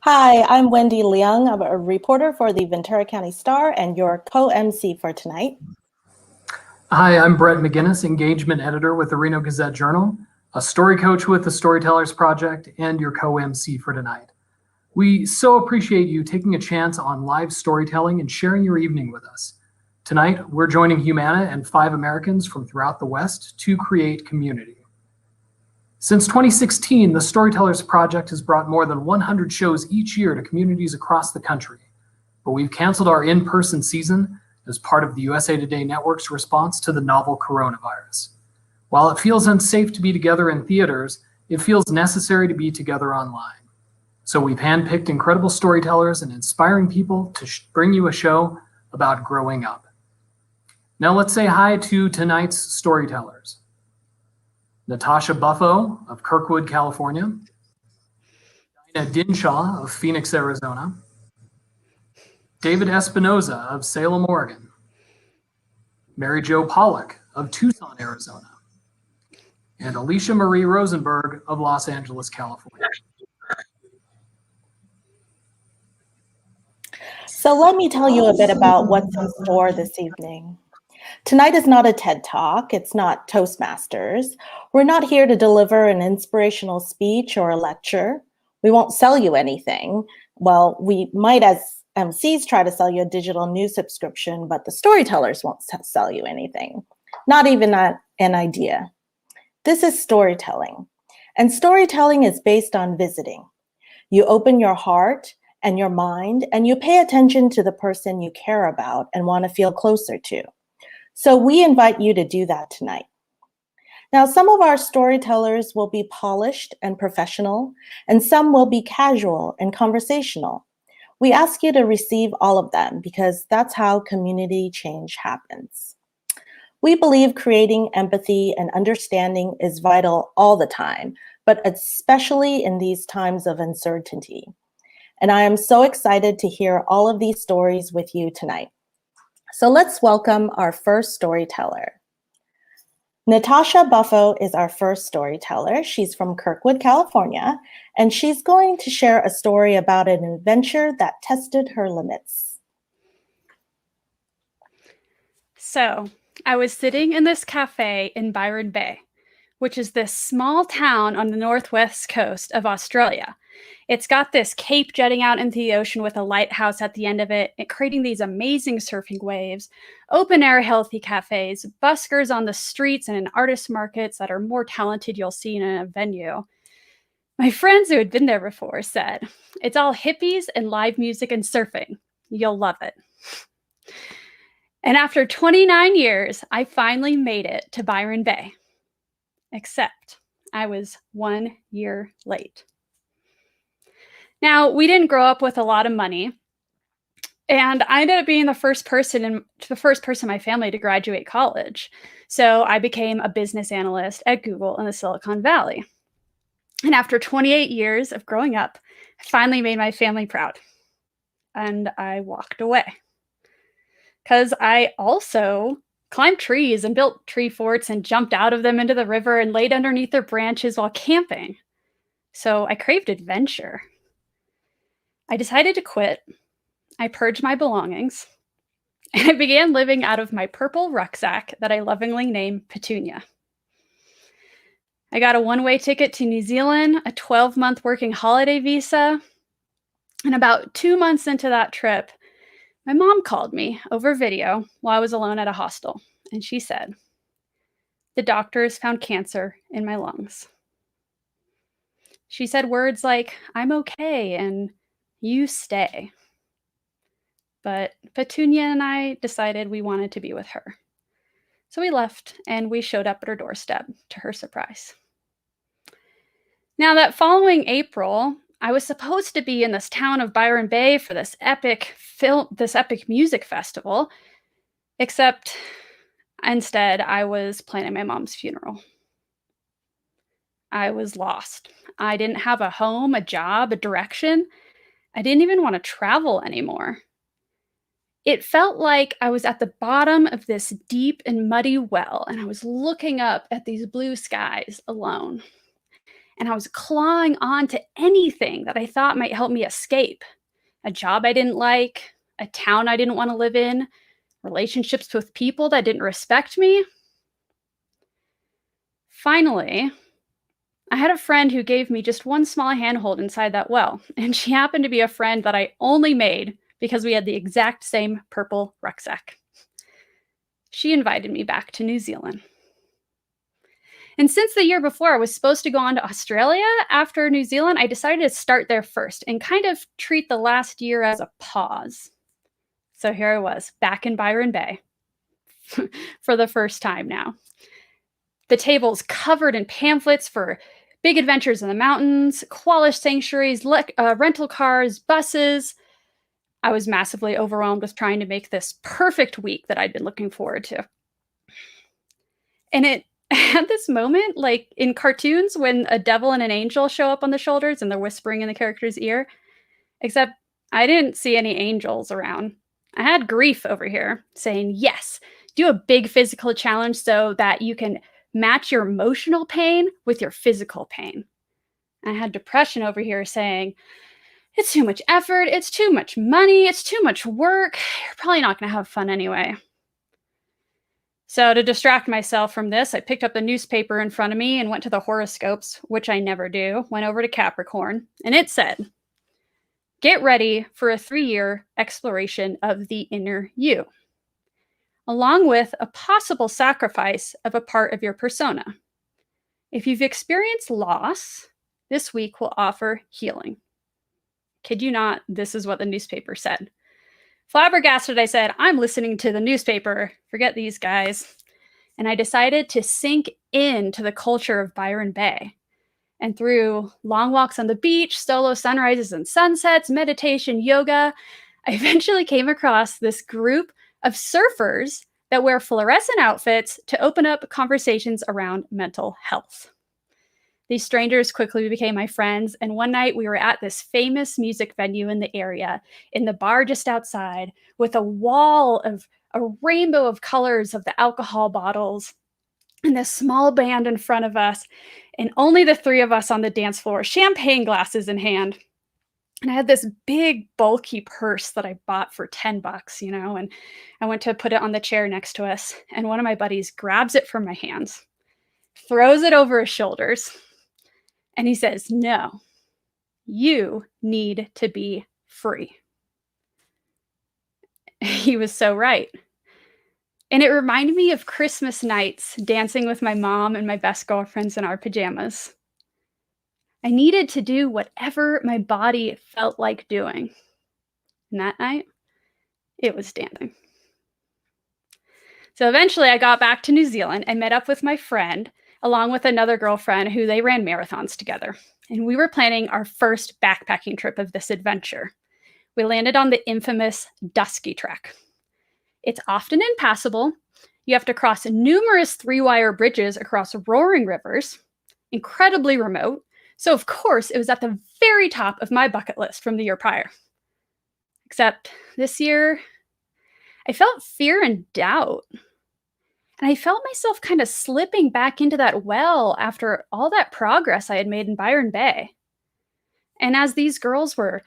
Hi, I'm Wendy Leung. I'm a reporter for the Ventura County Star and your co-MC for tonight. Hi, I'm Brett McGinnis, engagement editor with the Reno Gazette-Journal, a story coach with the Storytellers Project, and your co-MC for tonight. We so appreciate you taking a chance on live storytelling and sharing your evening with us. Tonight, we're joining Humana and 5 Americans from throughout the West to create community. Since 2016, the Storytellers Project has brought more than 100 shows each year to communities across the country, but we've canceled our in-person season as part of the USA Today Network's response to the novel coronavirus. While it feels unsafe to be together in theaters, it feels necessary to be together online. So we've handpicked incredible storytellers and inspiring people to bring you a show about growing up. Now let's say hi to tonight's storytellers. Natasha Buffo of Kirkwood, California. Dinah Dinshaw of Phoenix, Arizona. David Espinoza of Salem, Oregon. Mary Jo Pollock of Tucson, Arizona. And Alicia Marie Rosenberg of Los Angeles, California. So let me tell you a bit about what's in store this evening. Tonight is not a TED Talk. It's not Toastmasters. We're not here to deliver an inspirational speech or a lecture. We won't sell you anything. Well, we might as MCs try to sell you a digital news subscription, but the storytellers won't sell you anything. Not even an idea. This is storytelling. And storytelling is based on visiting. You open your heart and your mind, and you pay attention to the person you care about and want to feel closer to. So we invite you to do that tonight. Now, some of our storytellers will be polished and professional, and some will be casual and conversational. We ask you to receive all of them because that's how community change happens. We believe creating empathy and understanding is vital all the time, but especially in these times of uncertainty. And I am so excited to hear all of these stories with you tonight. So let's welcome our first storyteller. Natasha Buffo is our first storyteller. She's from Kirkwood, California, and she's going to share a story about an adventure that tested her limits. So, I was sitting in this cafe in Byron Bay, which is this small town on the northwest coast of Australia. It's got this cape jutting out into the ocean with a lighthouse at the end of it, creating these amazing surfing waves, open-air healthy cafes, buskers on the streets and in artist markets that are more talented you'll see in a venue. My friends who had been there before said, "It's all hippies and live music and surfing. You'll love it." And after 29 years, I finally made it to Byron Bay. Except I was 1 year late. Now, we didn't grow up with a lot of money, and I ended up being the first person in my family to graduate college. So I became a business analyst at Google in the Silicon Valley. And after 28 years of growing up, I finally made my family proud. And I walked away. Because I also climbed trees and built tree forts and jumped out of them into the river and laid underneath their branches while camping. So I craved adventure. I decided to quit. I purged my belongings, and I began living out of my purple rucksack that I lovingly named Petunia. I got a one-way ticket to New Zealand, a 12-month working holiday visa, and about 2 months into that trip, my mom called me over video while I was alone at a hostel, and she said, "The doctors found cancer in my lungs." She said words like, "I'm okay," and "You stay." But Petunia and I decided we wanted to be with her. So we left, and we showed up at her doorstep, to her surprise. Now, that following April, I was supposed to be in this town of Byron Bay for this epic music festival, except instead I was planning my mom's funeral. I was lost. I didn't have a home, a job, a direction. I didn't even want to travel anymore. It felt like I was at the bottom of this deep and muddy well, and I was looking up at these blue skies alone. and I was clawing on to anything that I thought might help me escape. A job I didn't like, a town I didn't want to live in, relationships with people that didn't respect me. Finally, I had a friend who gave me just one small handhold inside that well, and she happened to be a friend that I only made because we had the exact same purple rucksack. She invited me back to New Zealand. And since the year before I was supposed to go on to Australia after New Zealand, I decided to start there first and kind of treat the last year as a pause. So here I was, back in Byron Bay for the first time now. The table's covered in pamphlets for big adventures in the mountains, koala sanctuaries, rental cars, buses. I was massively overwhelmed with trying to make this perfect week that I'd been looking forward to. And it had this moment, like in cartoons, when a devil and an angel show up on the shoulders and they're whispering in the character's ear, except I didn't see any angels around. I had grief over here saying, yes, do a big physical challenge so that you can match your emotional pain with your physical pain. I had depression over here saying, it's too much effort, it's too much money, it's too much work, you're probably not going to have fun anyway. So to distract myself from this, I picked up the newspaper in front of me and went to the horoscopes, which I never do, went over to Capricorn, and it said, get ready for a 3-year exploration of the inner you, along with a possible sacrifice of a part of your persona. If you've experienced loss, this week will offer healing. Kid you not, this is what the newspaper said. Flabbergasted, I said, I'm listening to the newspaper. Forget these guys. And I decided to sink into the culture of Byron Bay. And through long walks on the beach, solo sunrises and sunsets, meditation, yoga, I eventually came across this group of surfers that wear fluorescent outfits to open up conversations around mental health. These strangers quickly became my friends, and one night we were at this famous music venue in the area, in the bar just outside, with a wall of a rainbow of colors of the alcohol bottles, and this small band in front of us, and only the 3 of us on the dance floor, champagne glasses in hand. And I had this big, bulky purse that I bought for $10, and I went to put it on the chair next to us, and one of my buddies grabs it from my hands, throws it over his shoulders, and he says, no, you need to be free. He was so right. And it reminded me of Christmas nights dancing with my mom and my best girlfriends in our pajamas. I needed to do whatever my body felt like doing. And that night, it was dancing. So eventually I got back to New Zealand and met up with my friend, along with another girlfriend who they ran marathons together. And we were planning our first backpacking trip of this adventure. We landed on the infamous Dusky Trek. It's often impassable. You have to cross numerous 3-wire bridges across roaring rivers, incredibly remote. So of course, it was at the very top of my bucket list from the year prior. Except this year, I felt fear and doubt. And I felt myself kind of slipping back into that well after all that progress I had made in Byron Bay. And as these girls were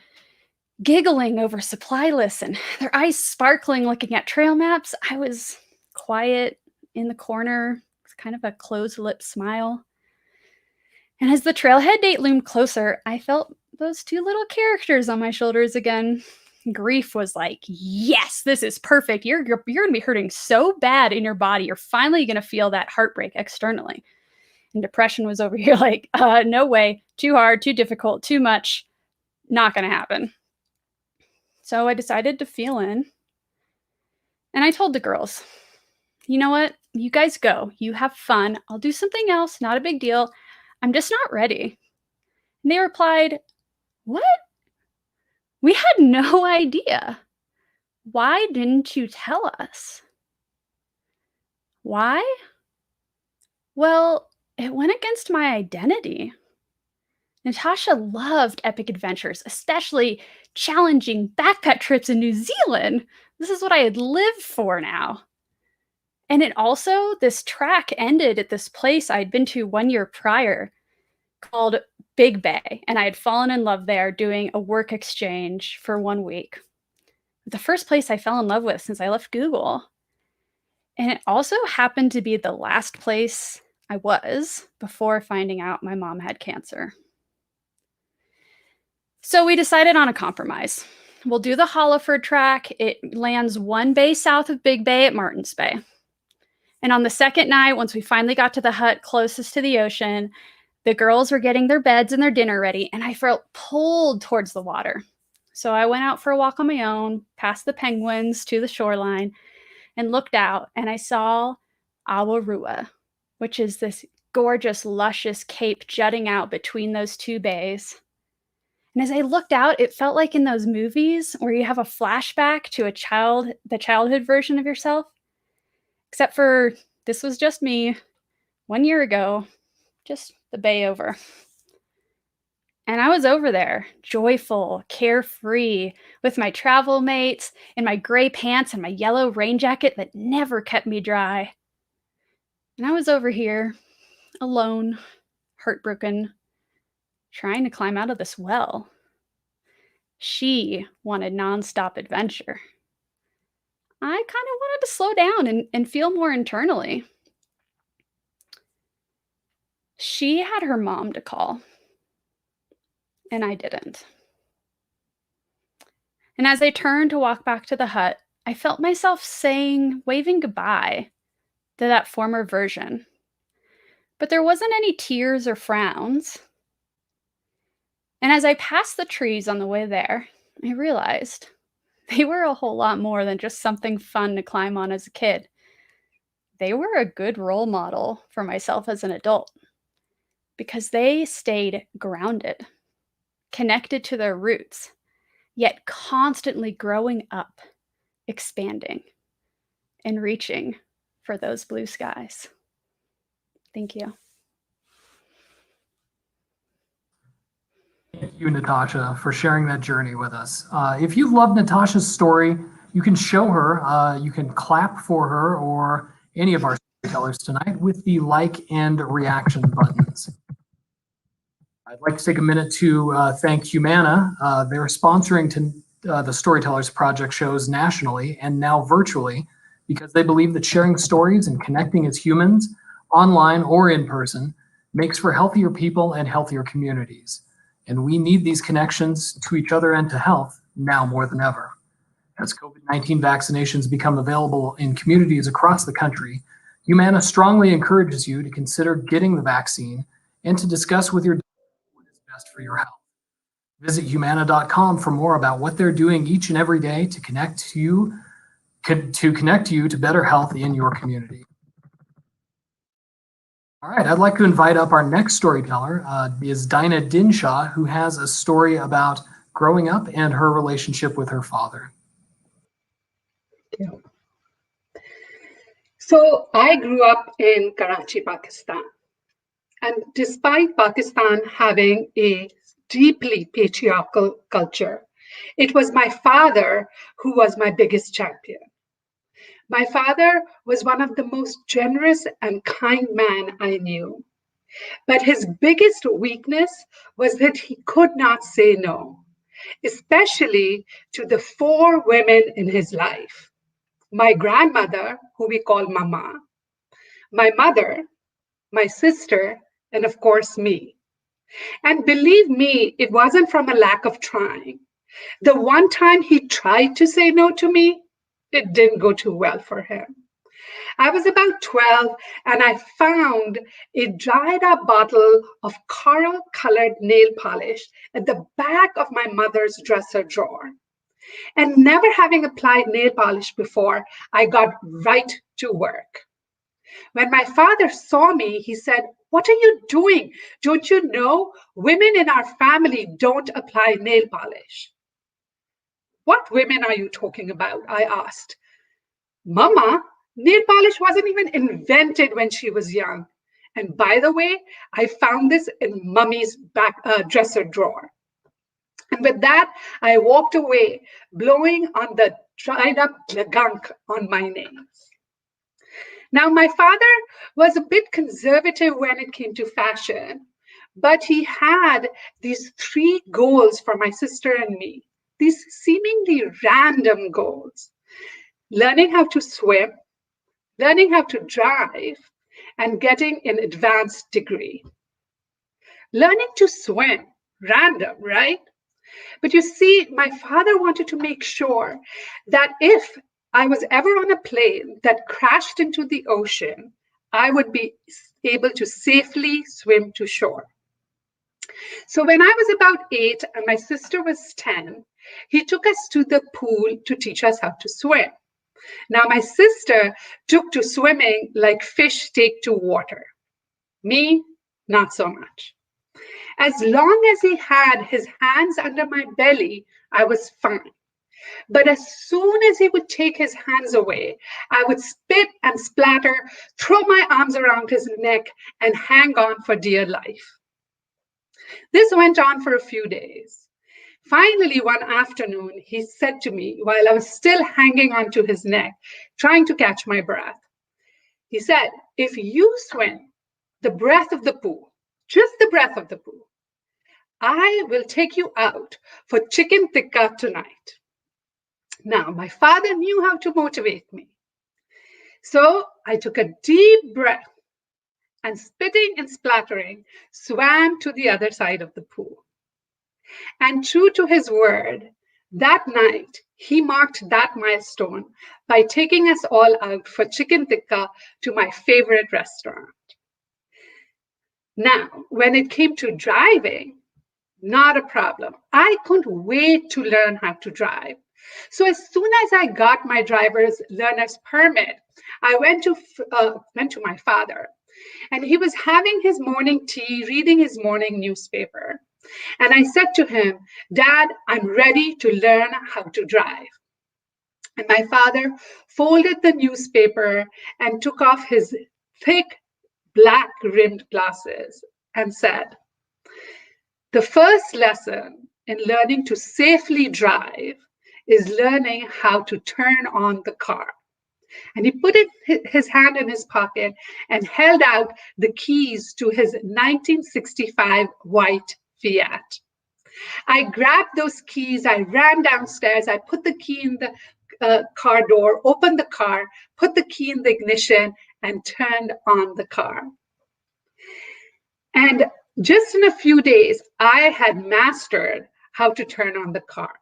giggling over supply lists and their eyes sparkling looking at trail maps, I was quiet in the corner with kind of a closed lip smile. And as the trailhead date loomed closer, I felt those 2 little characters on my shoulders again. Grief was like, yes, this is perfect. You're going to be hurting so bad in your body. You're finally going to feel that heartbreak externally. And depression was over here like, no way, too hard, too difficult, too much, not going to happen. So I decided to feel in. And I told the girls, you know what? You guys go. You have fun. I'll do something else. Not a big deal. I'm just not ready. And they replied, what? We had no idea. Why didn't you tell us? Why? Well, it went against my identity. Natasha loved epic adventures, especially challenging backpack trips in New Zealand. This is what I had lived for now. And it also, this track ended at this place I'd been to 1 year prior called Big Bay, and I had fallen in love there doing a work exchange for 1 week. The first place I fell in love with since I left Google. And it also happened to be the last place I was before finding out my mom had cancer. So we decided on a compromise. We'll do the Holliford track. It lands 1 bay south of Big Bay at Martins Bay. And on the second night, once we finally got to the hut closest to the ocean, the girls were getting their beds and their dinner ready, and I felt pulled towards the water. So I went out for a walk on my own, past the penguins to the shoreline, and looked out, and I saw Awarua, which is this gorgeous, luscious cape jutting out between those 2 bays. And as I looked out, it felt like in those movies where you have a flashback to the childhood version of yourself. Except for this was just me 1 year ago, just the bay over. And I was over there, joyful, carefree, with my travel mates, in my gray pants and my yellow rain jacket that never kept me dry. And I was over here, alone, heartbroken, trying to climb out of this well. She wanted nonstop adventure. I kind of wanted to slow down and feel more internally. She had her mom to call, and I didn't. And as I turned to walk back to the hut, I felt myself waving goodbye to that former version. But there wasn't any tears or frowns. And as I passed the trees on the way there, I realized they were a whole lot more than just something fun to climb on as a kid. They were a good role model for myself as an adult because they stayed grounded, connected to their roots, yet constantly growing up, expanding, and reaching for those blue skies. Thank you. Thank you, Natasha, for sharing that journey with us. If you love Natasha's story, you can show her, you can clap for her or any of our storytellers tonight with the like and reaction buttons. I'd like to take a minute to thank Humana. They're sponsoring the Storytellers Project shows nationally and now virtually because they believe that sharing stories and connecting as humans, online or in person, makes for healthier people and healthier communities. And we need these connections to each other and to health now more than ever. As COVID-19 vaccinations become available in communities across the country, Humana strongly encourages you to consider getting the vaccine and to discuss with your doctor what is best for your health. Visit humana.com for more about what they're doing each and every day to connect you to better health in your community. All right, I'd like to invite up our next storyteller, is Dinah Dinshaw, who has a story about growing up and her relationship with her father. Yeah. So I grew up in Karachi, Pakistan. And despite Pakistan having a deeply patriarchal culture, it was my father who was my biggest champion. My father was one of the most generous and kind men I knew. But his biggest weakness was that he could not say no, especially to the 4 women in his life. My grandmother, who we call Mama, my mother, my sister, and of course me. And believe me, it wasn't from a lack of trying. The one time he tried to say no to me, it didn't go too well for him. I was about 12 and I found a dried up bottle of coral colored nail polish at the back of my mother's dresser drawer. And never having applied nail polish before, I got right to work. When my father saw me, he said, "What are you doing? Don't you know women in our family don't apply nail polish?" "What women are you talking about?" I asked. "Mama, nail polish wasn't even invented when she was young. And by the way, I found this in Mummy's back dresser drawer." And with that, I walked away, blowing on the dried up gunk on my nails. Now, my father was a bit conservative when it came to fashion, But he had these 3 goals for my sister and me, these seemingly random goals: learning how to swim, learning how to drive, and getting an advanced degree. Learning to swim, random, right? But you see, my father wanted to make sure that if I was ever on a plane that crashed into the ocean, I would be able to safely swim to shore. So when I was about 8 and my sister was 10, he took us to the pool to teach us how to swim. Now, my sister took to swimming like fish take to water. Me, not so much. As long as he had his hands under my belly, I was fine. But as soon as he would take his hands away, I would spit and splatter, throw my arms around his neck, and hang on for dear life. This went on for a few days. Finally, one afternoon, he said to me, while I was still hanging onto his neck, trying to catch my breath, he said, "If you swim the breadth of the pool, just the breadth of the pool, I will take you out for chicken tikka tonight." Now, my father knew how to motivate me. So I took a deep breath and, spitting and splattering, swam to the other side of the pool. And true to his word, that night, he marked that milestone by taking us all out for chicken tikka to my favorite restaurant. Now, when it came to driving, not a problem. I couldn't wait to learn how to drive. So as soon as I got my driver's learner's permit, I went to my father, and he was having his morning tea, reading his morning newspaper. And I said to him, "Dad, I'm ready to learn how to drive." And my father folded the newspaper and took off his thick black rimmed glasses and said, "The first lesson in learning to safely drive is learning how to turn on the car." And he put his hand in his pocket and held out the keys to his 1965 white Fiat. I grabbed those keys, I ran downstairs, I put the key in the car door, opened the car, put the key in the ignition, and turned on the car. And just in a few days, I had mastered how to turn on the car.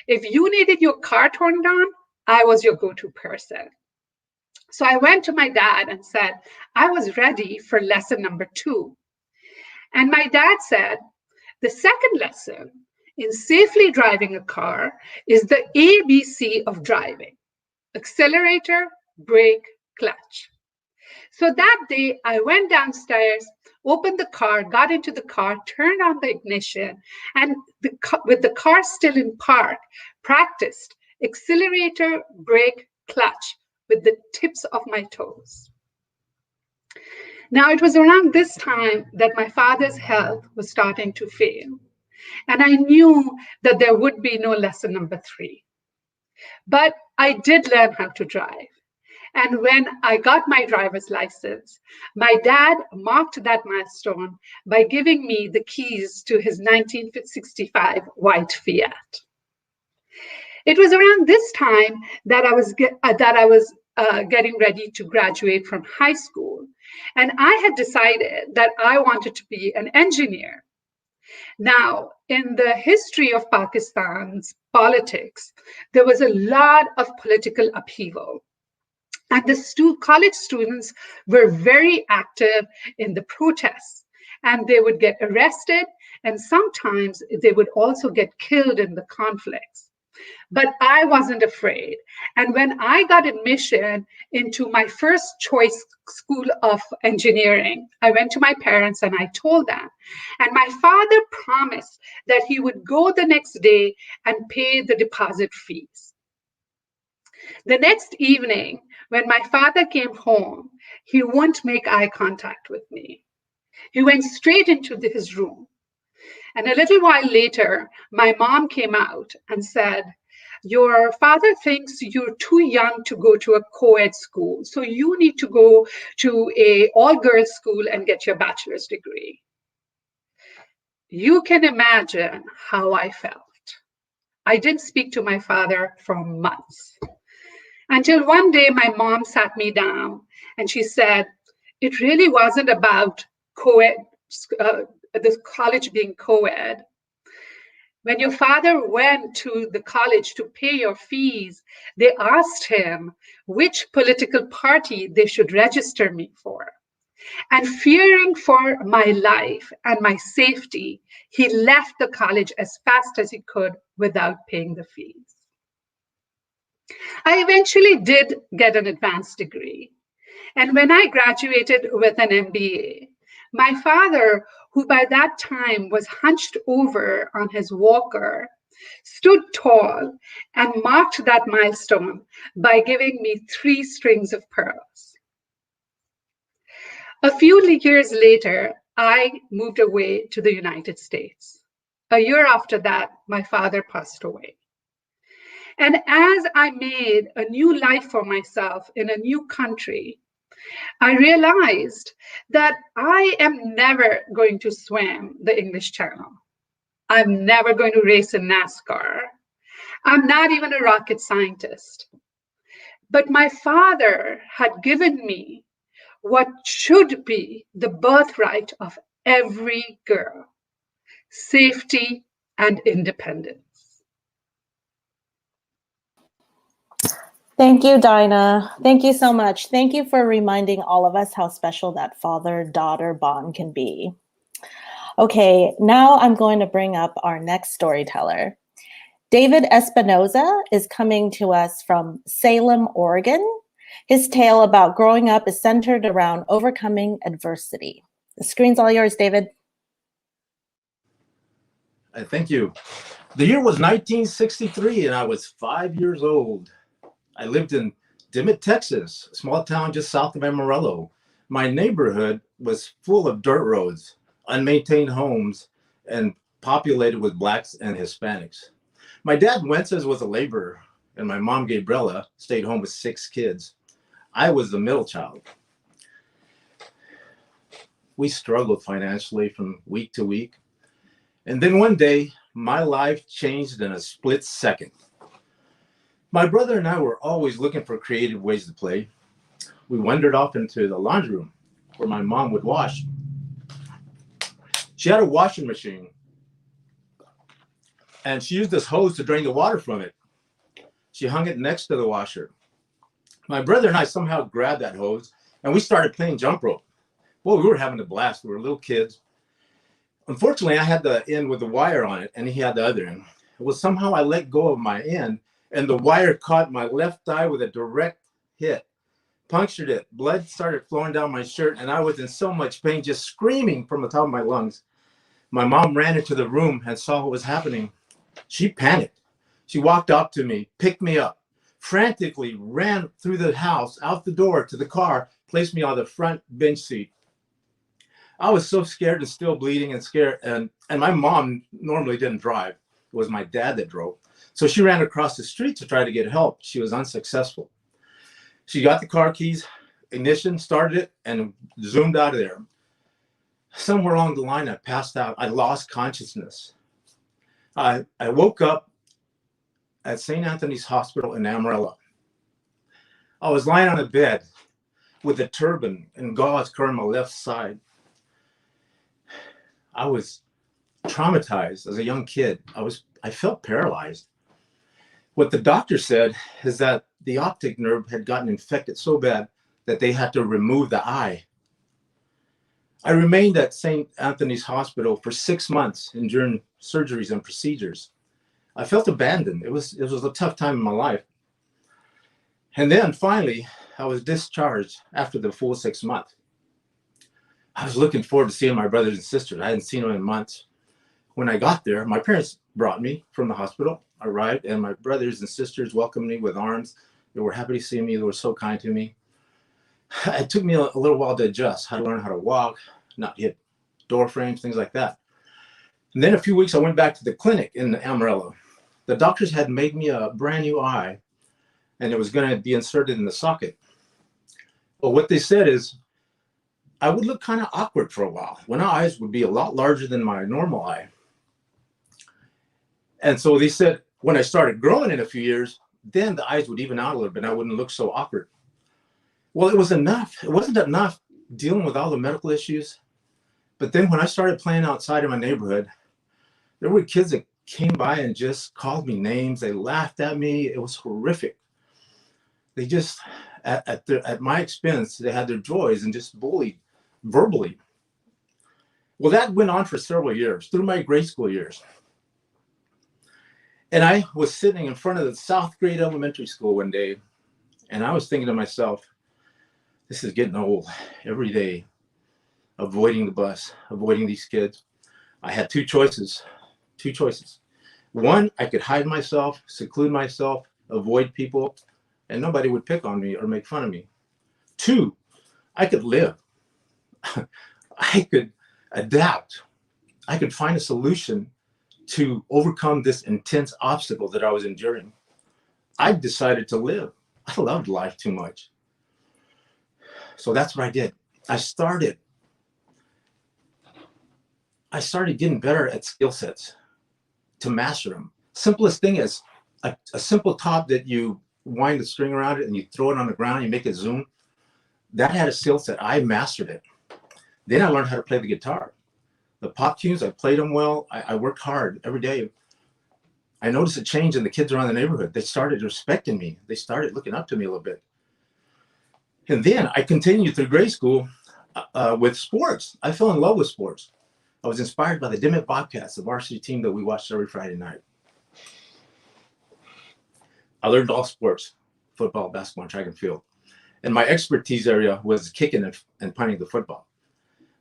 If you needed your car turned on, I was your go-to person. So I went to my dad and said, I was ready for lesson number 2. And my dad said, the second lesson in safely driving a car is the ABC of driving: accelerator, brake, clutch. So that day I went downstairs, opened the car, got into the car, turned on the ignition, and with the car still in park, practiced accelerator, brake, clutch with the tips of my toes. Now, it was around this time that my father's health was starting to fail, and I knew that there would be no lesson number 3. But I did learn how to drive. And when I got my driver's license, my dad marked that milestone by giving me the keys to his 1965 white Fiat. It was around this time that I was getting ready to graduate from high school, and I had decided that I wanted to be an engineer. Now, in the history of Pakistan's politics, there was a lot of political upheaval. And the college students were very active in the protests, and they would get arrested, and sometimes they would also get killed in the conflicts. But I wasn't afraid. And when I got admission into my first choice school of engineering, I went to my parents and I told them. And my father promised that he would go the next day and pay the deposit fees. The next evening, when my father came home, he wouldn't make eye contact with me. He went straight into his room. And a little while later, my mom came out and said, your father thinks you're too young to go to a co-ed school, so you need to go to an all-girls school and get your bachelor's degree. You can imagine how I felt. I didn't speak to my father for months. Until one day, my mom sat me down and she said, it really wasn't about co-ed, the college being co-ed. When your father went to the college to pay your fees, they asked him which political party they should register me for. And fearing for my life and my safety, he left the college as fast as he could without paying the fees. I eventually did get an advanced degree. And when I graduated with an MBA, my father, who by that time was hunched over on his walker, stood tall and marked that milestone by giving me 3 strings of pearls. A few years later, I moved away to the United States. A year after that, my father passed away. And as I made a new life for myself in a new country, I realized that I am never going to swim the English Channel. I'm never going to race in NASCAR. I'm not even a rocket scientist. But my father had given me what should be the birthright of every girl: safety and independence. Thank you, Dinah. Thank you so much. Thank you for reminding all of us how special that father-daughter bond can be. Okay, now I'm going to bring up our next storyteller. David Espinoza is coming to us from Salem, Oregon. His tale about growing up is centered around overcoming adversity. The screen's all yours, David. Thank you. The year was 1963 and I was 5 years old. I lived in Dimmitt, Texas, a small town just south of Amarillo. My neighborhood was full of dirt roads, unmaintained homes, and populated with Blacks and Hispanics. My dad, Wences, was a laborer, and my mom, Gabriella, stayed home with 6 kids. I was the middle child. We struggled financially from week to week. And then one day, my life changed in a split second. My brother and I were always looking for creative ways to play. We wandered off into the laundry room where my mom would wash. She had a washing machine, and she used this hose to drain the water from it. She hung it next to the washer. My brother and I somehow grabbed that hose, and we started playing jump rope. Well, we were having a blast. We were little kids. Unfortunately, I had the end with the wire on it, and he had the other end. Well, somehow I let go of my end, and the wire caught my left thigh with a direct hit, punctured it. Blood started flowing down my shirt, and I was in so much pain, just screaming from the top of my lungs. My mom ran into the room and saw what was happening. She panicked. She walked up to me, picked me up, frantically ran through the house, out the door to the car, placed me on the front bench seat. I was so scared and still bleeding and scared. And my mom normally didn't drive. It was my dad that drove. So she ran across the street to try to get help. She was unsuccessful. She got the car keys, ignition, started it, and zoomed out of there. Somewhere along the line, I passed out. I lost consciousness. I woke up at St. Anthony's Hospital in Amarillo. I was lying on a bed with a turban and gauze covering my left side. I was traumatized as a young kid. I felt paralyzed. What the doctor said is that the optic nerve had gotten infected so bad that they had to remove the eye. I remained at St. Anthony's Hospital for 6 months enduring surgeries and procedures. I felt abandoned. It was a tough time in my life. And then finally, I was discharged after the full 6 months. I was looking forward to seeing my brothers and sisters. I hadn't seen them in months. When I got there, my parents brought me from the hospital. I arrived, and my brothers and sisters welcomed me with arms. They were happy to see me. They were so kind to me. It took me a little while to adjust, how to learn how to walk, not hit door frames, things like that. And then a few weeks, I went back to the clinic in Amarillo. The doctors had made me a brand new eye, and it was going to be inserted in the socket. Well, what they said is, I would look kind of awkward for a while. One eyes would be a lot larger than my normal eye. And so they said, when I started growing in a few years, then the eyes would even out a little bit and I wouldn't look so awkward. Well, it was enough. It wasn't enough dealing with all the medical issues. But then when I started playing outside in my neighborhood, there were kids that came by and just called me names. They laughed at me. It was horrific. They just, at my expense, they had their joys and just bullied verbally. Well, that went on for several years, through my grade school years. And I was sitting in front of the South Grade Elementary School one day, and I was thinking to myself, this is getting old. Every day, avoiding the bus, avoiding these kids. I had two choices. One, I could hide myself, seclude myself, avoid people, and nobody would pick on me or make fun of me. Two, I could live. I could adapt. I could find a solution to overcome this intense obstacle that I was enduring. I decided to live. I loved life too much. So that's what I did. I started getting better at skill sets to master them. Simplest thing is a simple top that you wind the string around it and you throw it on the ground, you make it zoom. That had a skill set. I mastered it. Then I learned how to play the guitar. The pop tunes, I played them well. I worked hard every day. I noticed a change in the kids around the neighborhood. They started respecting me. They started looking up to me a little bit. And then I continued through grade school with sports. I fell in love with sports. I was inspired by the Dimmitt Bobcats, the varsity team that we watched every Friday night. I learned all sports, football, basketball, track and field. And my expertise area was kicking and punting the football.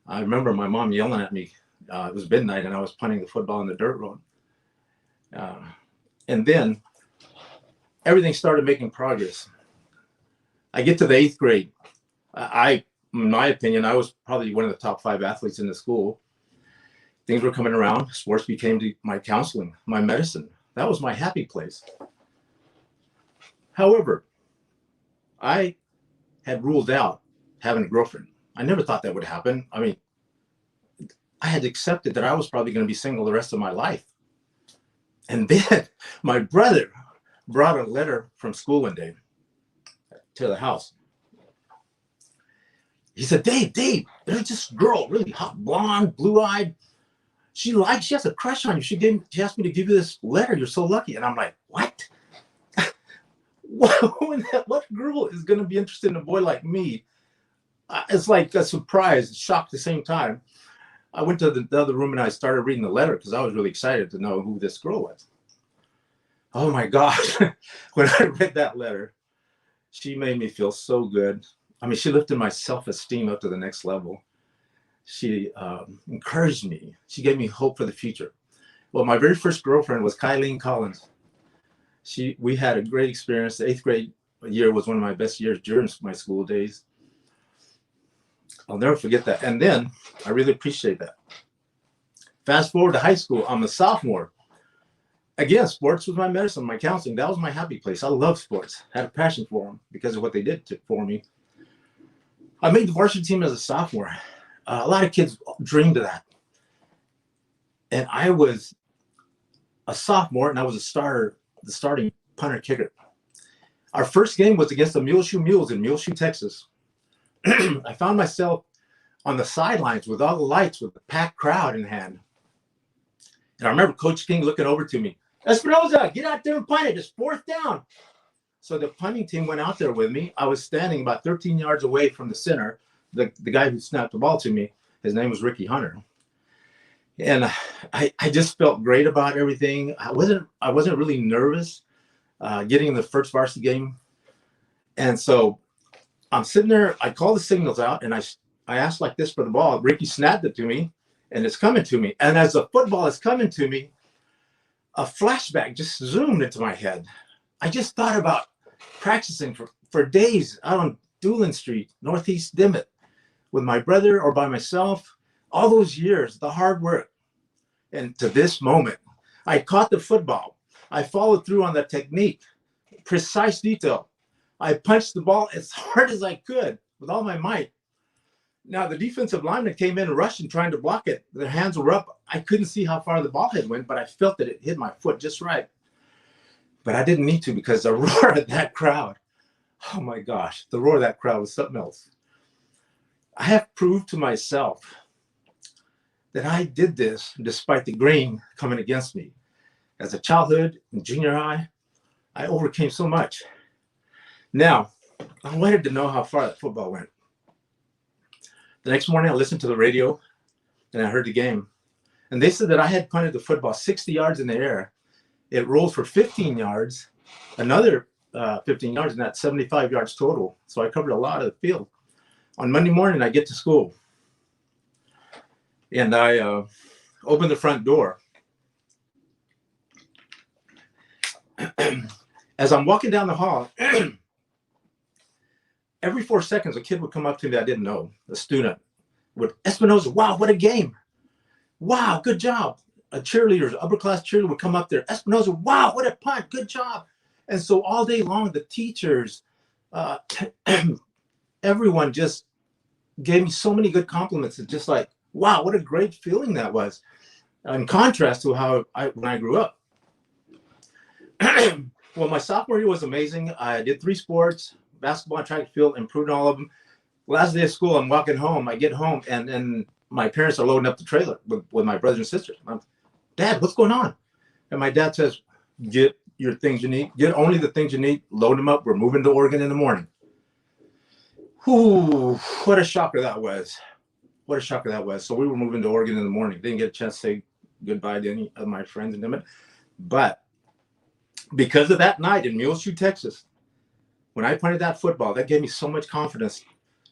I remember my mom yelling at me. It was midnight and I was punting the football in the dirt road. And then everything started making progress. I get to the 8th grade. In my opinion, I was probably one of the top 5 athletes in the school. Things were coming around. Sports became my counseling, my medicine. That was my happy place. However, I had ruled out having a girlfriend. I never thought that would happen. I mean, I had accepted that I was probably going to be single the rest of my life. And then my brother brought a letter from school one day to the house. He said, Dave, there's this girl, really hot, blonde, blue-eyed. She has a crush on you. She asked me to give you this letter. You're so lucky. And I'm like, what? What girl is going to be interested in a boy like me? It's like a surprise, shock at the same time. I went to the other room and I started reading the letter because I was really excited to know who this girl was. Oh my gosh. When I read that letter, she made me feel so good. I mean, she lifted my self-esteem up to the next level. She encouraged me. She gave me hope for the future. Well, my very first girlfriend was Kylene Collins. We had a great experience. The 8th grade year was one of my best years during my school days. I'll never forget that. And then I really appreciate that. Fast forward to high school, I'm a sophomore. Again, sports was my medicine, my counseling. That was my happy place. I love sports. I had a passion for them because of what they did for me. I made the varsity team as a sophomore. A lot of kids dreamed of that. And I was a sophomore and I was the starting punter kicker. Our first game was against the Muleshoe Mules in Muleshoe, Texas. I found myself on the sidelines with all the lights with the packed crowd in hand. And I remember Coach King looking over to me, Espinoza, get out there and punt it. It's 4th down. So the punting team went out there with me. I was standing about 13 yards away from the center. The guy who snapped the ball to me, his name was Ricky Hunter. And I just felt great about everything. I wasn't really nervous getting in the first varsity game. And so I'm sitting there, I call the signals out and I asked like this for the ball. Ricky snapped it to me and it's coming to me. And as the football is coming to me, a flashback just zoomed into my head. I just thought about practicing for days out on Doolin Street, Northeast Dimmitt, with my brother or by myself, all those years, the hard work. And to this moment, I caught the football. I followed through on that technique, precise detail. I punched the ball as hard as I could with all my might. Now, the defensive lineman came in rushing, trying to block it. Their hands were up. I couldn't see how far the ball had went, but I felt that it hit my foot just right. But I didn't need to, because the roar of that crowd, oh my gosh, the roar of that crowd was something else. I have proved to myself that I did this despite the grain coming against me. As a childhood and junior high, I overcame so much. Now, I wanted to know how far that football went. The next morning, I listened to the radio and I heard the game. And they said that I had punted the football 60 yards in the air. It rolled for 15 yards, another 15 yards, and that's 75 yards total. So I covered a lot of the field. On Monday morning, I get to school. And I opened the front door. As I'm walking down the hall, every 4 seconds, a kid would come up to me I didn't know, a student, would, Espinosa, wow, what a game. Wow, good job. A cheerleader, an upper class cheerleader would come up there, Espinosa, wow, what a punt, good job. And so all day long, the teachers, everyone just gave me so many good compliments. It's just like, wow, what a great feeling that was. In contrast to when I grew up. Well, my sophomore year was amazing. I did 3 sports, basketball, track and field, improved all of them. Last day of school, I'm walking home. I get home, and my parents are loading up the trailer with my brothers and sisters. I'm, Dad, what's going on? And my dad says, get your things you need. Get only the things you need. Load them up. We're moving to Oregon in the morning. Whew, what a shocker that was. What a shocker that was. So we were moving to Oregon in the morning. Didn't get a chance to say goodbye to any of my friends and them. But because of that night in Muleshoe, Texas, when I punted that football, that gave me so much confidence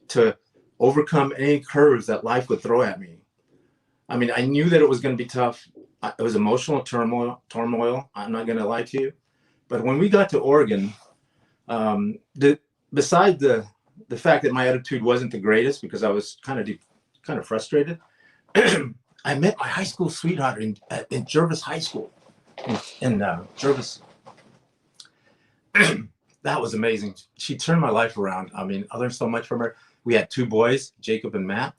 to overcome any curves that life would throw at me. I mean, I knew that it was going to be tough. It was emotional turmoil. I'm not going to lie to you. But when we got to Oregon, besides the fact that my attitude wasn't the greatest, because I was kind of frustrated, I met my high school sweetheart in Jervis High School in Jervis. That was amazing. She turned my life around. I mean, I learned so much from her. We had 2 boys, Jacob and Matt.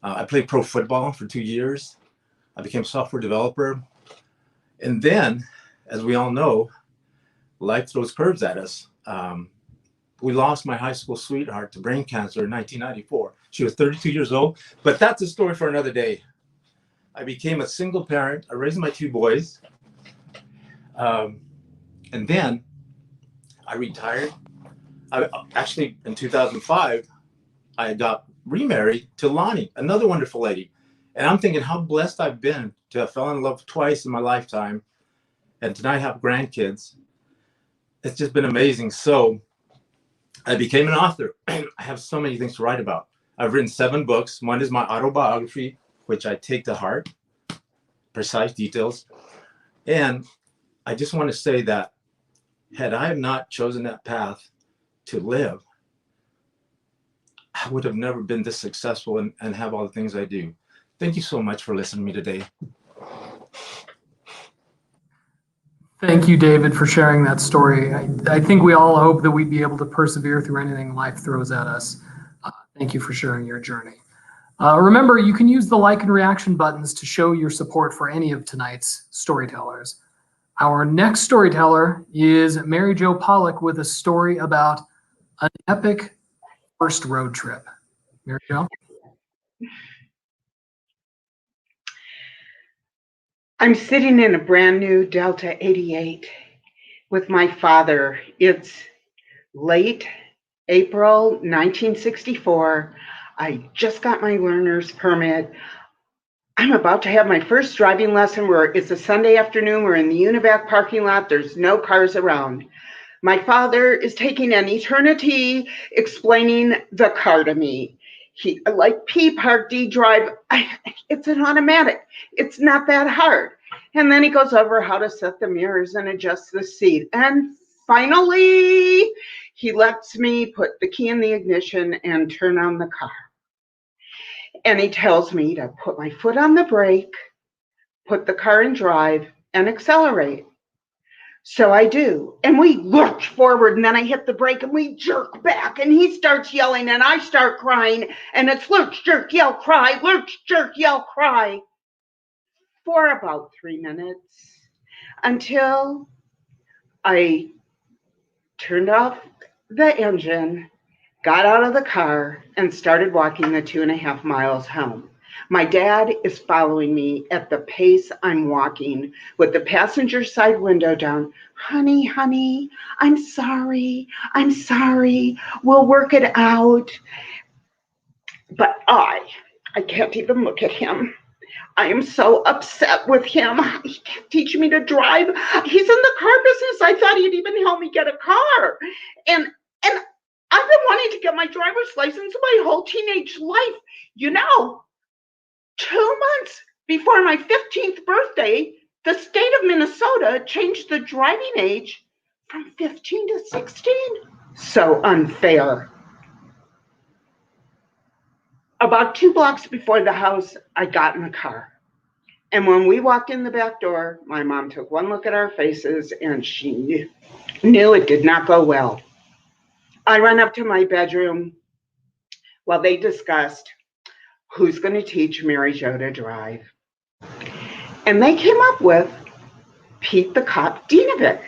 I played pro football for 2 years. I became a software developer. And then, as we all know, life throws curves at us. We lost my high school sweetheart to brain cancer in 1994. She was 32 years old, but that's a story for another day. I became a single parent. I raised my 2 boys. And then I retired. Actually, in 2005, I got remarried to Lonnie, another wonderful lady. And I'm thinking how blessed I've been to have fallen in love twice in my lifetime and to not have grandkids. It's just been amazing. So I became an author. I have so many things to write about. I've written 7 books. One is my autobiography, which I take to heart, precise details. And I just want to say that had I not chosen that path to live, I would have never been this successful and have all the things I do. Thank you so much for listening to me today. Thank you, David, for sharing that story. I think we all hope that we'd be able to persevere through anything life throws at us. Thank you for sharing your journey. Remember, you can use the like and reaction buttons to show your support for any of tonight's storytellers. Our next storyteller is Mary Jo Pollock with a story about an epic first road trip. Mary Jo? I'm sitting in a brand new Delta 88 with my father. It's late April 1964. I just got my learner's permit. I'm about to have my first driving lesson where it's a Sunday afternoon. We're in the Univac parking lot. There's no cars around. My father is taking an eternity explaining the car to me. He, like P Park D Drive, it's an automatic. It's not that hard. And then he goes over how to set the mirrors and adjust the seat. And finally, he lets me put the key in the ignition and turn on the car. And he tells me to put my foot on the brake, put the car in drive, and accelerate. So I do. And we lurch forward, and then I hit the brake and we jerk back, and he starts yelling and I start crying, and it's lurch, jerk, yell, cry, lurch, jerk, yell, cry for about 3 minutes until I turned off the engine, got out of the car, and started walking the 2.5 miles home. My dad is following me at the pace I'm walking with the passenger side window down. Honey, honey, I'm sorry. We'll work it out. But I can't even look at him. I am so upset with him. He can't teach me to drive. He's in the car business. I thought he'd even help me get a car. And I've been wanting to get my driver's license my whole teenage life. 2 months before my 15th birthday, the state of Minnesota changed the driving age from 15 to 16. So unfair. About 2 blocks before the house, I got in the car. And when we walked in the back door, my mom took one look at our faces and she knew it did not go well. I ran up to my bedroom while they discussed who's going to teach Mary Jo to drive. And they came up with Pete the Cop Dinovic.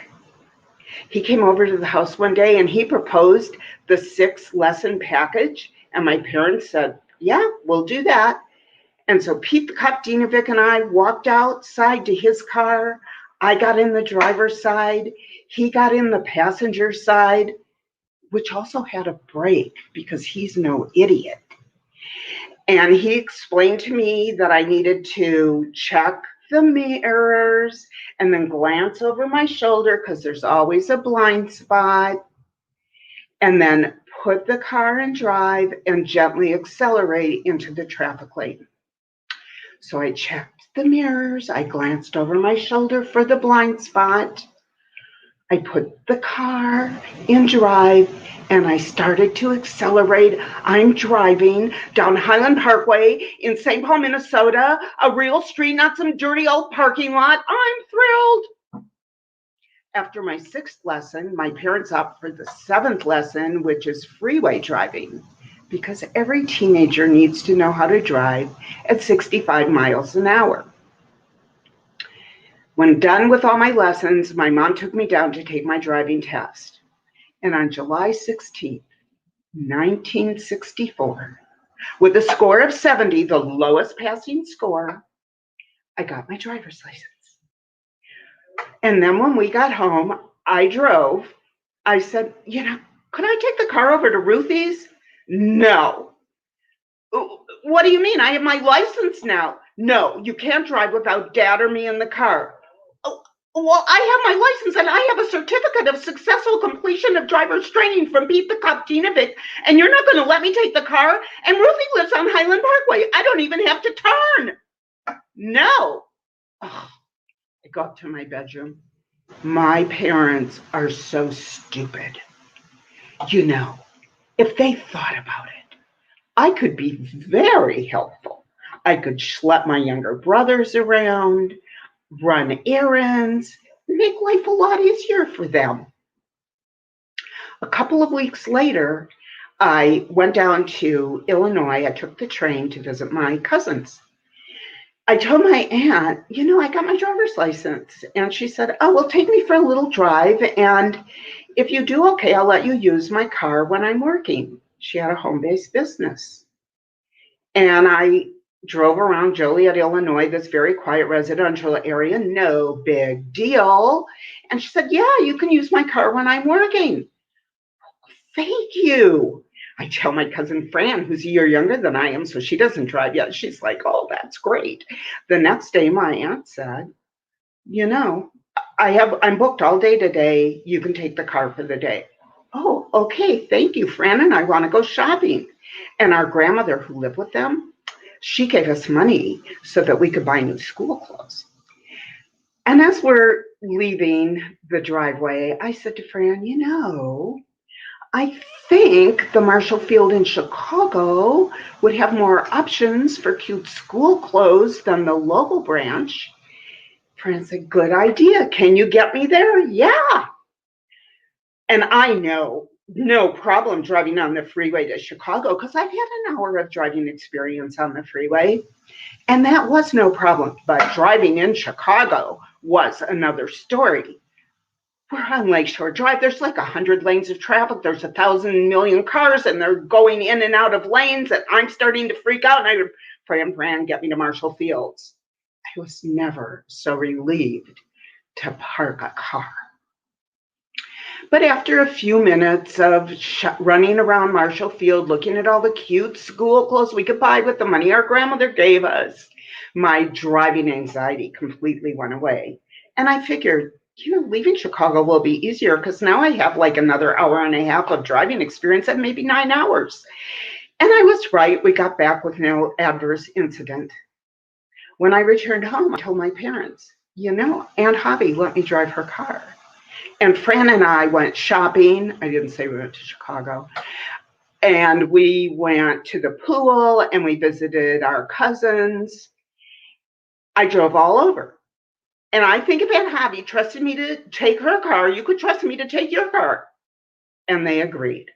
He came over to the house one day and he proposed the 6-lesson package. And my parents said, yeah, we'll do that. And so Pete the Cop Dinovic and I walked outside to his car. I got in the driver's side. He got in the passenger side, which also had a brake because he's no idiot. And he explained to me that I needed to check the mirrors and then glance over my shoulder because there's always a blind spot. And then put the car in drive and gently accelerate into the traffic lane. So I checked the mirrors. I glanced over my shoulder for the blind spot. I put the car in drive and I started to accelerate. I'm driving down Highland Parkway in St. Paul, Minnesota, a real street, not some dirty old parking lot. I'm thrilled. After my 6th lesson, my parents opted for the 7th lesson, which is freeway driving, because every teenager needs to know how to drive at 65 miles an hour. When done with all my lessons, my mom took me down to take my driving test. And on July 16th, 1964, with a score of 70, the lowest passing score, I got my driver's license. And then when we got home, I drove. I said, could I take the car over to Ruthie's? No. What do you mean? I have my license now. No, you can't drive without Dad or me in the car. Oh, well, I have my license and I have a certificate of successful completion of driver's training from Pete the Cop Dinovic, and you're not going to let me take the car? And Ruthie lives on Highland Parkway. I don't even have to turn. No. Oh, I go up to my bedroom. My parents are so stupid. If they thought about it, I could be very helpful. I could schlep my younger brothers around, run errands, make life a lot easier for them. A couple of weeks later, I went down to Illinois. I took the train to visit my cousins. I told my aunt, I got my driver's license. And she said, oh, well, take me for a little drive. And if you do okay, I'll let you use my car when I'm working. She had a home-based business. And I drove around Joliet, Illinois, this very quiet residential area, no big deal. And she said, yeah, you can use my car when I'm working. Thank you. I tell my cousin Fran, who's a year younger than I am, so she doesn't drive yet. She's like, oh, that's great. The next day, my aunt said, I'm booked all day today. You can take the car for the day. Oh, okay. Thank you, Fran. And I want to go shopping. And our grandmother who lived with them, she gave us money so that we could buy new school clothes. And as we're leaving the driveway, I said to Fran, I think the Marshall Field in Chicago would have more options for cute school clothes than the local branch. Fran said, good idea. Can you get me there? Yeah. And I know no problem driving on the freeway to Chicago because I've had an hour of driving experience on the freeway. And that was no problem. But driving in Chicago was another story. We're on Lakeshore Drive. There's like 100 lanes of traffic. There's 1,000 million cars, and they're going in and out of lanes. And I'm starting to freak out. And I go, Fran, get me to Marshall Fields. I was never so relieved to park a car. But after a few minutes of running around Marshall Field, looking at all the cute school clothes we could buy with the money our grandmother gave us, my driving anxiety completely went away. And I figured, leaving Chicago will be easier because now I have like another hour and a half of driving experience and maybe 9 hours. And I was right. We got back with no adverse incident. When I returned home, I told my parents, Aunt Hobby let me drive her car. And Fran and I went shopping. I didn't say we went to Chicago. And we went to the pool and we visited our cousins. I drove all over. And I think if Aunt Hobby trusted me to take her car, you could trust me to take your car. And they agreed.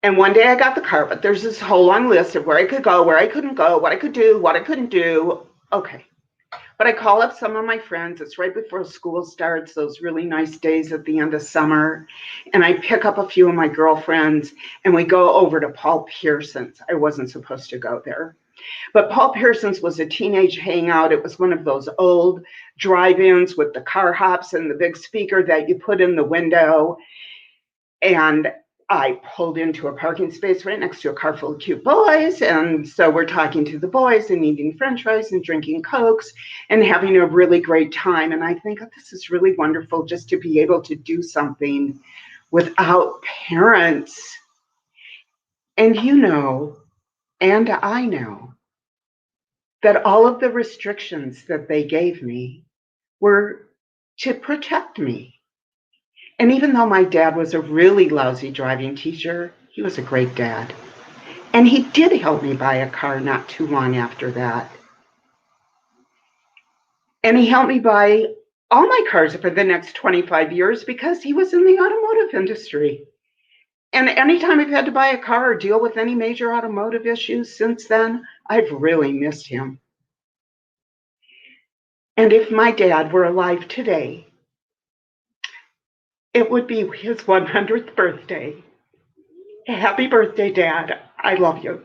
And one day I got the car, but there's this whole long list of where I could go, where I couldn't go, what I could do, what I couldn't do. Okay. But I call up some of my friends. It's right before school starts, those really nice days at the end of summer. And I pick up a few of my girlfriends and we go over to Paul Pearson's. I wasn't supposed to go there. But Paul Pearson's was a teenage hangout. It was one of those old drive-ins with the car hops and the big speaker that you put in the window. And I pulled into a parking space right next to a car full of cute boys. And so we're talking to the boys and eating French fries and drinking Cokes and having a really great time. And I think, oh, this is really wonderful just to be able to do something without parents. And and I know that all of the restrictions that they gave me were to protect me. And even though my dad was a really lousy driving teacher, he was a great dad. And he did help me buy a car not too long after that. And he helped me buy all my cars for the next 25 years because he was in the automotive industry. And anytime I've had to buy a car or deal with any major automotive issues since then, I've really missed him. And if my dad were alive today, it would be his 100th birthday. Happy birthday, Dad. I love you.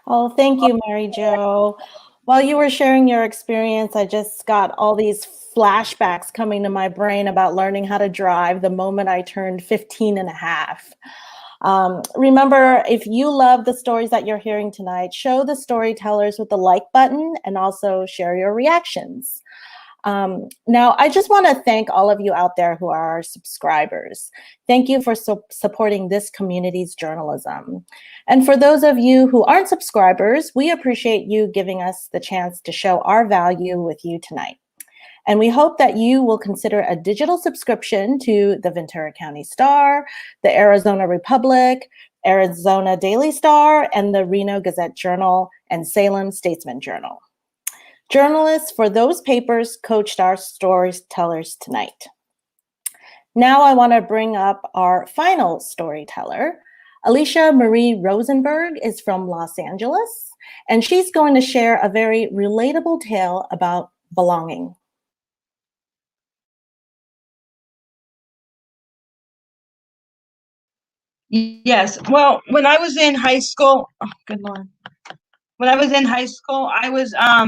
Oh, thank you, Mary Jo. While you were sharing your experience, I just got all these flashbacks coming to my brain about learning how to drive the moment I turned 15 and a half. Remember, if you love the stories that you're hearing tonight, show the Storytellers with the like button and also share your reactions. Now, I just want to thank all of you out there who are our subscribers. Thank you for supporting this community's journalism. And for those of you who aren't subscribers, we appreciate you giving us the chance to show our value with you tonight. And we hope that you will consider a digital subscription to the Ventura County Star, the Arizona Republic, Arizona Daily Star, and the Reno Gazette-Journal and Salem Statesman Journal. Journalists for those papers coached our storytellers tonight. Now I want to bring up our final storyteller. Alicia Marie Rosenberg is from Los Angeles, and she's going to share a very relatable tale about belonging. Yes. Well, when I was in high school, oh, good Lord. When I was in high school, I was a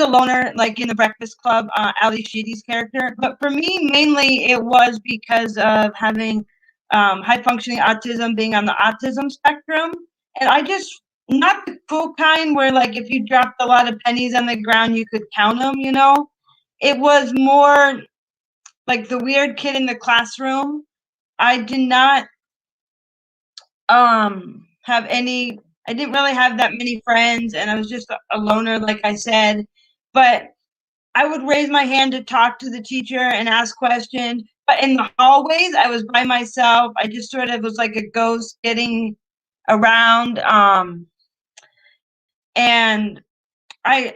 loner, like in the Breakfast Club, Ali Sheedy's character. But for me, mainly it was because of having high functioning autism, being on the autism spectrum. And I just, not the cool kind where like if you dropped a lot of pennies on the ground, you could count them, It was more like the weird kid in the classroom. I did not I didn't really have that many friends, and I was just a loner, like I said. But I would raise my hand to talk to the teacher and ask questions. But in the hallways, I was by myself. I just sort of was like a ghost getting around. And I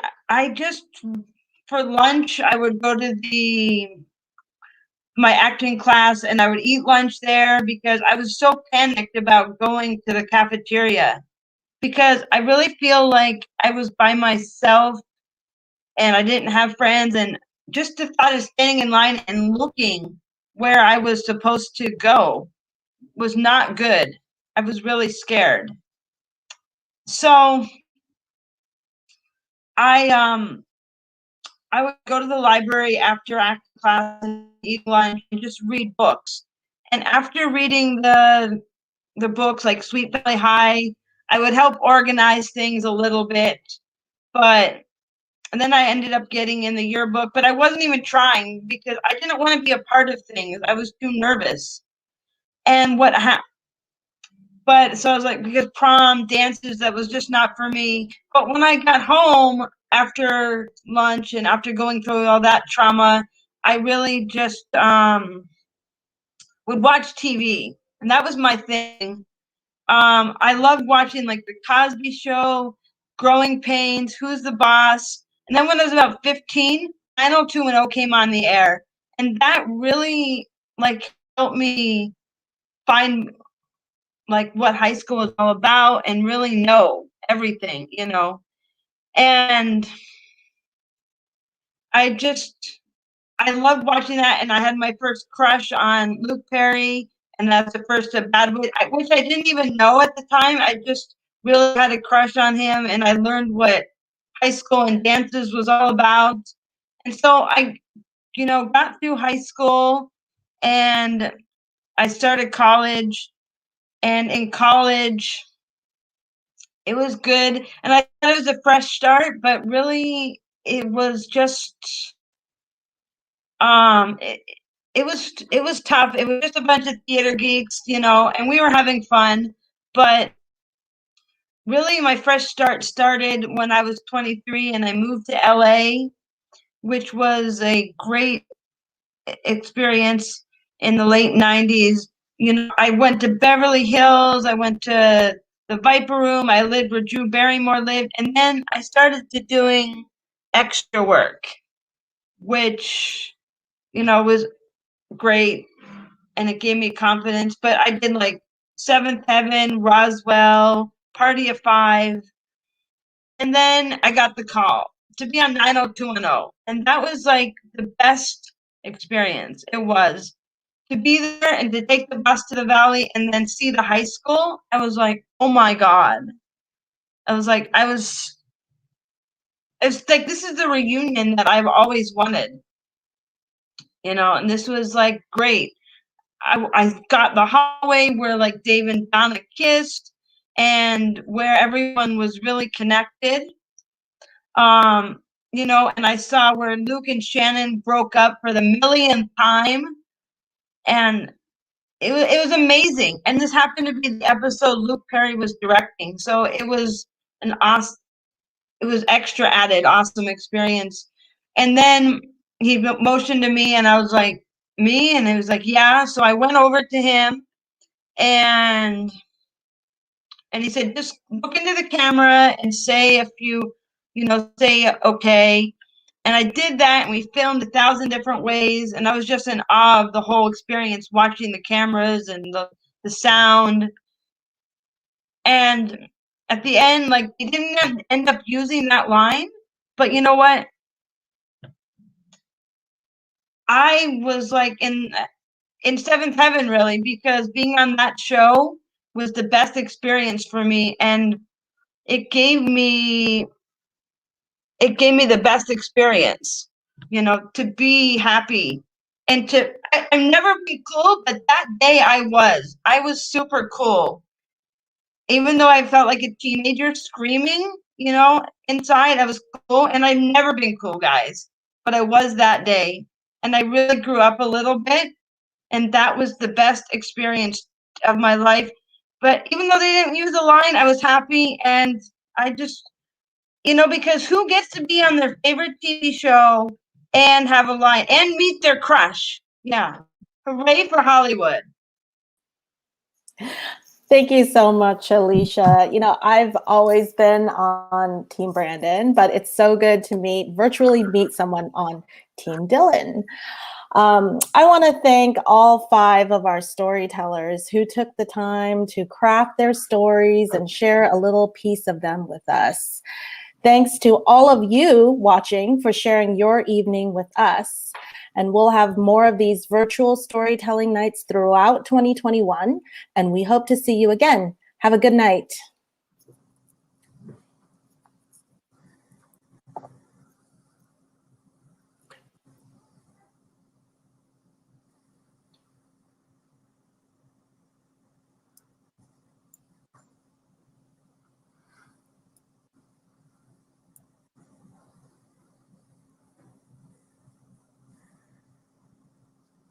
just, for lunch, I would go to my acting class, and I would eat lunch there because I was so panicked about going to the cafeteria, because I really feel like I was by myself and I didn't have friends, and just the thought of standing in line and looking where I was supposed to go was not good. I was really scared. So I would go to the library after acting class and eat lunch and just read books. And after reading the books like Sweet Valley High, I would help organize things a little bit. And then I ended up getting in the yearbook, but I wasn't even trying because I didn't want to be a part of things. I was too nervous. And so I was like, because prom, dances, that was just not for me. But when I got home after lunch and after going through all that trauma, I really just would watch TV. And that was my thing. I loved watching like The Cosby Show, Growing Pains, Who's the Boss. And then when I was about 15, 90210 came on the air. And that really like helped me find like what high school is all about and really know everything, you know. And I loved watching that, and I had my first crush on Luke Perry, and that's the first of Bad Boys, which I didn't even know at the time. I just really had a crush on him, and I learned what high school and dances was all about. And so I, got through high school, and I started college, and in college, it was good, and I thought it was a fresh start, but really it was just it was tough. It was just a bunch of theater geeks, and we were having fun, but really my fresh start started when I was 23 and I moved to LA, which was a great experience in the late 90s. I went to Beverly Hills, I went to the Viper Room, I lived where Drew Barrymore lived, and then I started to doing extra work, which, was great, and it gave me confidence. But I did like Seventh Heaven, Roswell, Party of Five, and then I got the call to be on 90210, and that was like the best experience. It was to be there and to take the bus to the valley and then see the high school. I was like, oh my God. It's like, this is the reunion that I've always wanted, and this was like great. I got the hallway where like Dave and Donna kissed and where everyone was really connected. And I saw where Luke and Shannon broke up for the millionth time. And it was amazing. And this happened to be the episode Luke Perry was directing. So it was it was extra added, awesome experience. And then he motioned to me and I was like, me? And he was like, yeah. So I went over to him and he said, just look into the camera and say if you say okay. And I did that, and we filmed 1,000 different ways, and I was just in awe of the whole experience, watching the cameras and the sound. And at the end, like, he didn't end up using that line, but you know what? I was like in seventh heaven, really, because being on that show was the best experience for me, and it gave me the best experience, to be happy and I've never been cool, but that day I was super cool. Even though I felt like a teenager screaming, inside, I was cool, and I've never been cool, guys, but I was that day, and I really grew up a little bit, and that was the best experience of my life. But even though they didn't use a line, I was happy, and I just, because who gets to be on their favorite TV show and have a line and meet their crush? Yeah. Hooray for Hollywood. Thank you so much, Alicia. You know, I've always been on Team Brandon, but it's so good to virtually meet someone on Team Dylan. I want to thank all 5 of our storytellers who took the time to craft their stories and share a little piece of them with us. Thanks to all of you watching for sharing your evening with us. And we'll have more of these virtual storytelling nights throughout 2021, and we hope to see you again. Have a good night.